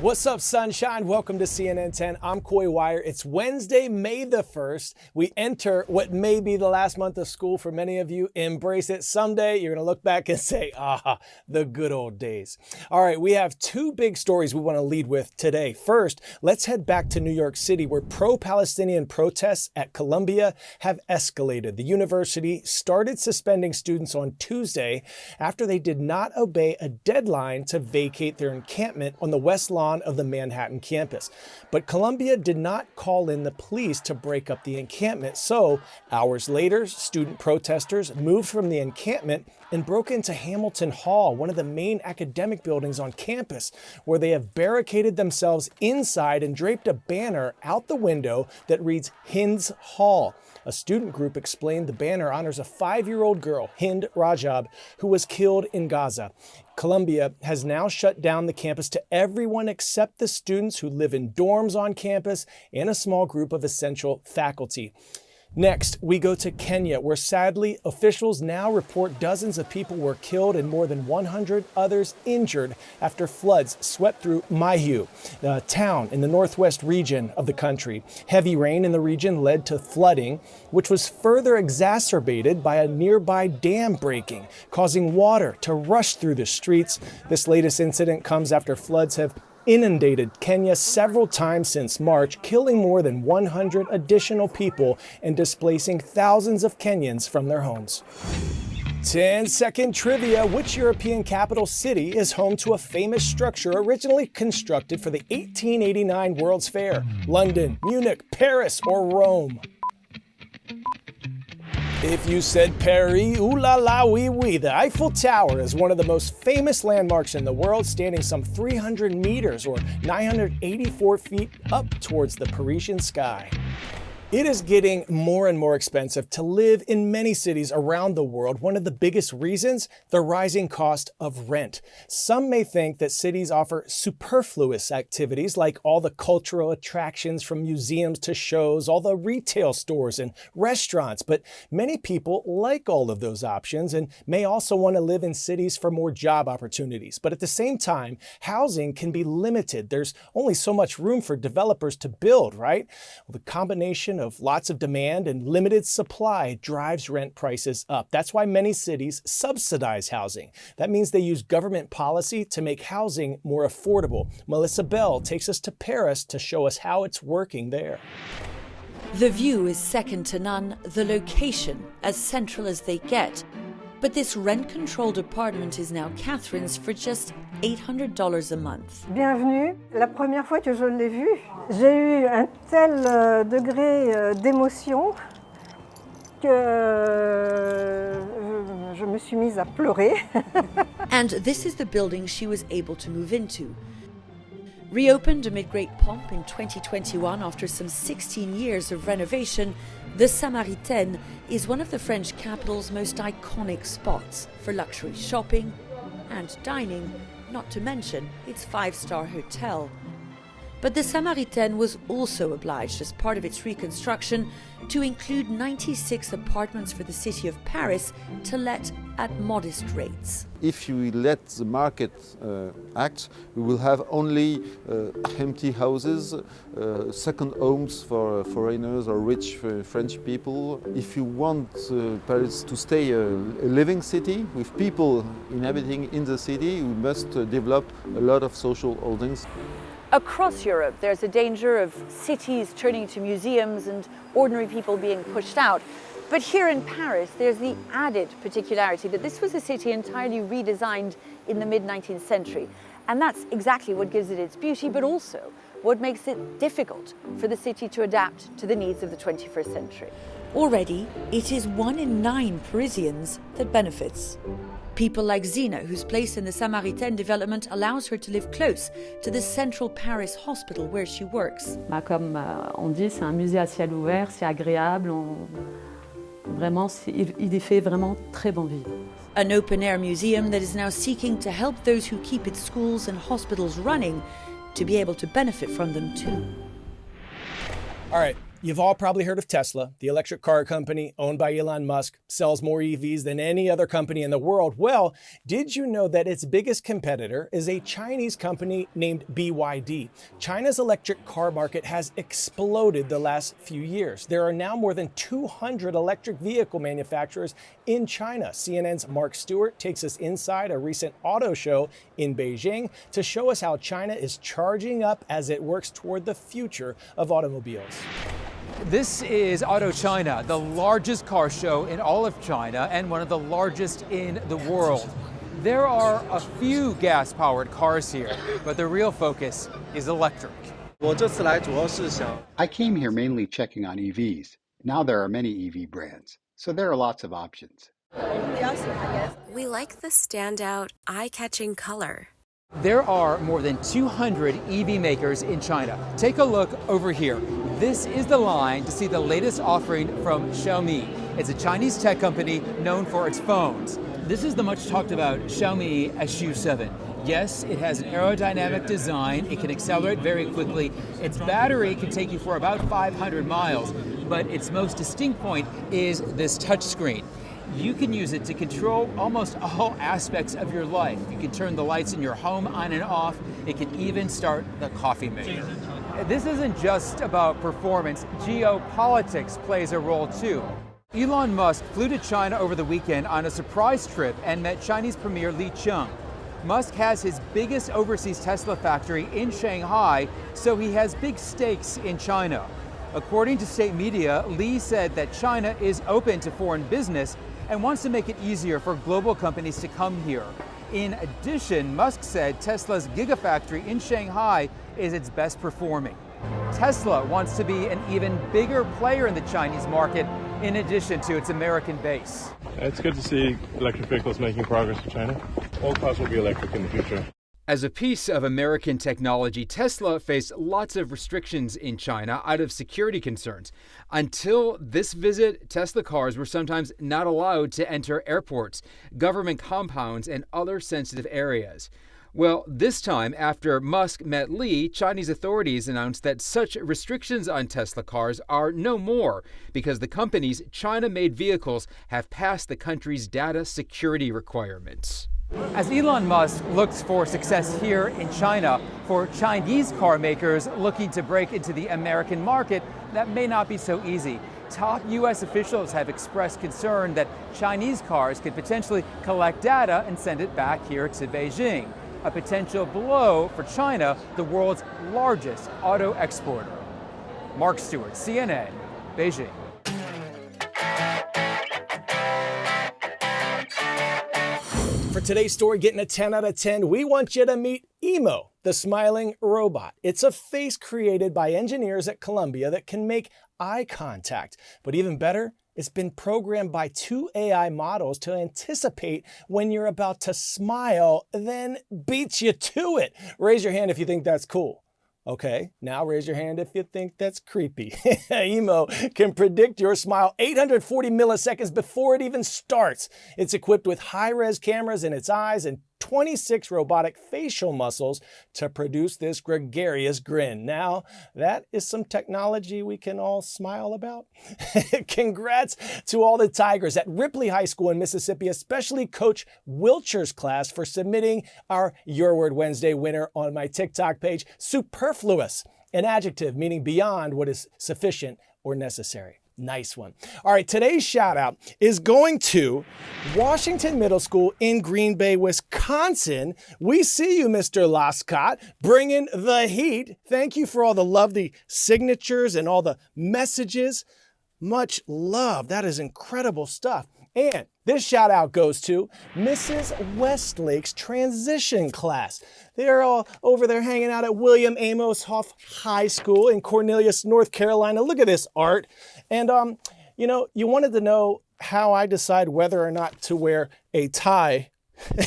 What's up, sunshine? Welcome to CNN 10. I'm Coy Wire. It's Wednesday, May the 1st. We enter what may be the last month of school for many of you. Embrace it. Someday you're going to look back and say, the good old days. All right, we have two big stories we want to lead with today. First, let's head back to New York City, where pro-Palestinian protests at Columbia have escalated. The university started suspending students on Tuesday after they did not obey a deadline to vacate their encampment on the west lawn of the Manhattan campus. But Columbia did not call in the police to break up the encampment. So hours later, student protesters moved from the encampment and broke into Hamilton Hall, one of the main academic buildings on campus, where they have barricaded themselves inside and draped a banner out the window that reads Hind's Hall. A student group explained the banner honors a 5-year-old girl, Hind Rajab, who was killed in Gaza. Columbia has now shut down the campus to everyone except the students who live in dorms on campus and a small group of essential faculty. Next, we go to Kenya, where sadly, officials now report dozens of people were killed and more than 100 others injured after floods swept through Mahiu, a town in the northwest region of the country. Heavy rain in the region led to flooding, which was further exacerbated by a nearby dam breaking, causing water to rush through the streets. This latest incident comes after floods have inundated Kenya several times since March, killing more than 100 additional people and displacing thousands of Kenyans from their homes. 10-second trivia. Which European capital city is home to a famous structure originally constructed for the 1889 World's Fair? London, Munich, Paris, or Rome? If you said Paris, ooh la la, oui oui. The Eiffel Tower is one of the most famous landmarks in the world, standing some 300 meters or 984 feet up towards the Parisian sky. It is getting more and more expensive to live in many cities around the world. One of the biggest reasons, the rising cost of rent. Some may think that cities offer superfluous activities like all the cultural attractions from museums to shows, all the retail stores and restaurants, but many people like all of those options and may also want to live in cities for more job opportunities. But at the same time, housing can be limited. There's only so much room for developers to build, right? Well, the combination of lots of demand and limited supply drives rent prices up. That's why many cities subsidize housing. That means they use government policy to make housing more affordable. Melissa Bell takes us to Paris to show us how it's working there. The view is second to none, the location as central as they get. But this rent-controlled apartment is now Catherine's for just $800 a month. Bienvenue. La première fois que je l'ai vu, j'ai eu un tel degré d'émotion que je me suis mise à pleurer. And this is the building she was able to move into. Reopened amid great pomp in 2021 after some 16 years of renovation, the Samaritaine is one of the French capital's most iconic spots for luxury shopping and dining, not to mention its 5-star hotel. But the Samaritaine was also obliged, as part of its reconstruction, to include 96 apartments for the city of Paris to let at modest rates. If you let the market act, we will have only empty houses, second homes for foreigners or rich French people. If you want Paris to stay a living city with people inhabiting in the city, we must develop a lot of social holdings. Across Europe, there's a danger of cities turning to museums and ordinary people being pushed out. But here in Paris, there's the added particularity that this was a city entirely redesigned in the mid-19th century. And that's exactly what gives it its beauty, but also what makes it difficult for the city to adapt to the needs of the 21st century. Already, it is 1 in 9 Parisians that benefits. People like Zina, whose place in the Samaritaine development allows her to live close to the central Paris hospital where she works. Comme on dit, c'est un musée à ciel ouvert, c'est agréable. Vraiment, il y fait vraiment très bon vivre. An open-air museum that is now seeking to help those who keep its schools and hospitals running to be able to benefit from them too. All right. You've all probably heard of Tesla, the electric car company owned by Elon Musk, sells more EVs than any other company in the world. Well, did you know that its biggest competitor is a Chinese company named BYD? China's electric car market has exploded the last few years. There are now more than 200 electric vehicle manufacturers in China. CNN's Mark Stewart takes us inside a recent auto show in Beijing to show us how China is charging up as it works toward the future of automobiles. This is Auto China, the largest car show in all of China and one of the largest in the world. There are a few gas-powered cars here, but the real focus is electric. I came here mainly checking on EVs. Now there are many EV brands, so there are lots of options. We like the standout, eye-catching color. There are more than 200 EV makers in China. Take a look over here. This is the line to see the latest offering from Xiaomi. It's a Chinese tech company known for its phones. This is the much talked about Xiaomi SU7. Yes, it has an aerodynamic design. It can accelerate very quickly. Its battery can take you for about 500 miles, but its most distinct point is this touchscreen. You can use it to control almost all aspects of your life. You can turn the lights in your home on and off. It can even start the coffee maker. This isn't just about performance. Geopolitics plays a role too. Elon Musk flew to China over the weekend on a surprise trip and met Chinese Premier Li Qiang. Musk has his biggest overseas Tesla factory in Shanghai, so he has big stakes in China. According to state media, Li said that China is open to foreign business and wants to make it easier for global companies to come here. In addition, Musk said Tesla's Gigafactory in Shanghai is its best performing. Tesla wants to be an even bigger player in the Chinese market in addition to its American base. It's good to see electric vehicles making progress in China. All cars will be electric in the future. As a piece of American technology, Tesla faced lots of restrictions in China out of security concerns. Until this visit, Tesla cars were sometimes not allowed to enter airports, government compounds, and other sensitive areas. Well, this time, after Musk met Li, Chinese authorities announced that such restrictions on Tesla cars are no more because the company's China-made vehicles have passed the country's data security requirements. As Elon Musk looks for success here in China, for Chinese car makers looking to break into the American market, that may not be so easy. Top U.S. officials have expressed concern that Chinese cars could potentially collect data and send it back here to Beijing, a potential blow for China, the world's largest auto exporter. Mark Stewart, CNN, Beijing. For today's story, getting a 10 out of 10, we want you to meet Emo, the smiling robot. It's a face created by engineers at Columbia that can make eye contact. But even better, it's been programmed by 2 AI models to anticipate when you're about to smile, then beats you to it. Raise your hand if you think that's cool. Okay, now raise your hand if you think that's creepy. Emo can predict your smile 840 milliseconds before it even starts. It's equipped with high-res cameras in its eyes and 26 robotic facial muscles to produce this gregarious grin. Now, that is some technology we can all smile about. Congrats to all the Tigers at Ripley High School in Mississippi, especially Coach Wilcher's class for submitting our Your Word Wednesday winner on my TikTok page. Superfluous, an adjective meaning beyond what is sufficient or necessary. Nice one. All right, today's shout out is going to Washington Middle School in Green Bay, Wisconsin. We see you, Mr. Lascott, bringing the heat. Thank you for all the lovely signatures and all the messages. Much love. That is incredible stuff. And this shout out goes to Mrs. Westlake's transition class. They're all over there hanging out at William Amos Hoff High School in Cornelius, North Carolina. Look at this art. And, you wanted to know how I decide whether or not to wear a tie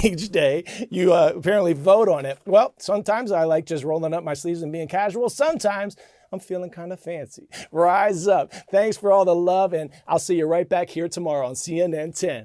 each day. You apparently vote on it. Well, sometimes I like just rolling up my sleeves and being casual. Sometimes I'm feeling kind of fancy. Rise up. Thanks for all the love, and I'll see you right back here tomorrow on CNN 10.